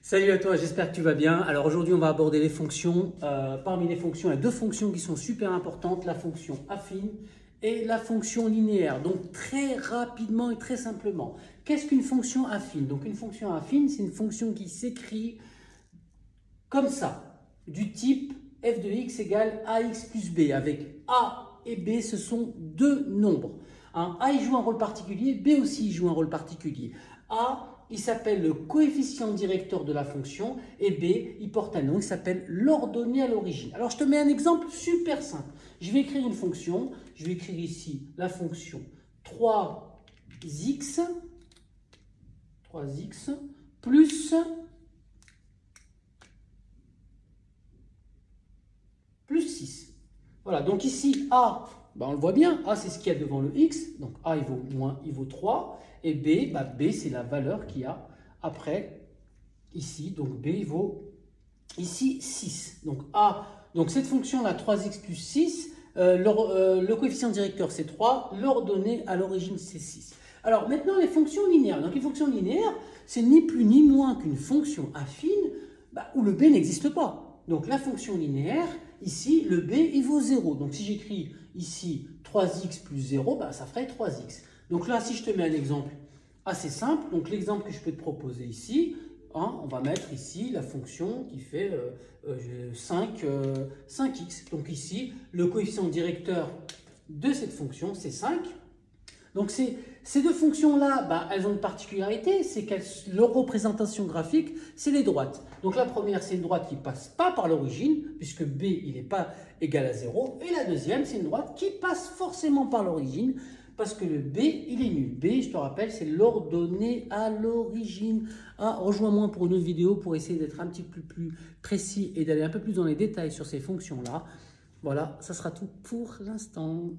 Salut à toi, j'espère que tu vas bien. Alors aujourd'hui, on va aborder les fonctions. Parmi les fonctions, il y a deux fonctions qui sont super importantes, la fonction affine et la fonction linéaire. Donc très rapidement et très simplement, qu'est-ce qu'une fonction affine? Donc une fonction affine, c'est une fonction qui s'écrit comme ça, du type f de x égale ax plus b, avec a et b, ce sont deux nombres. A, il joue un rôle particulier, b aussi, il joue un rôle particulier. A, il s'appelle le coefficient directeur de la fonction, et b, il porte un nom, il s'appelle l'ordonnée à l'origine. Alors, je te mets un exemple super simple. Je vais écrire une fonction, je vais écrire ici la fonction 3x plus 6. Voilà, donc ici, A, on le voit bien, A c'est ce qu'il y a devant le X, donc A il vaut 3, et B, B c'est la valeur qu'il y a après, ici, donc B il vaut ici 6. Donc A, donc cette fonction-là, 3x plus 6, le coefficient directeur c'est 3, l'ordonnée à l'origine c'est 6. Alors maintenant les fonctions linéaires. Donc une fonction linéaire, c'est ni plus ni moins qu'une fonction affine où le B n'existe pas. Donc la fonction linéaire, ici, le b, il vaut 0. Donc si j'écris ici 3x plus 0, ça ferait 3x. Donc là, si je te mets un exemple assez simple, donc l'exemple que je peux te proposer ici, on va mettre ici la fonction qui fait 5x. Donc ici, le coefficient directeur de cette fonction, c'est 5. Donc ces deux fonctions-là, elles ont une particularité, c'est que leur représentation graphique, c'est les droites. Donc la première, c'est une droite qui ne passe pas par l'origine, puisque b, il n'est pas égal à 0. Et la deuxième, c'est une droite qui passe forcément par l'origine, parce que le b, il est nul. B, je te rappelle, c'est l'ordonnée à l'origine. Rejoins-moi pour une autre vidéo pour essayer d'être un petit peu plus précis et d'aller un peu plus dans les détails sur ces fonctions-là. Voilà, ça sera tout pour l'instant.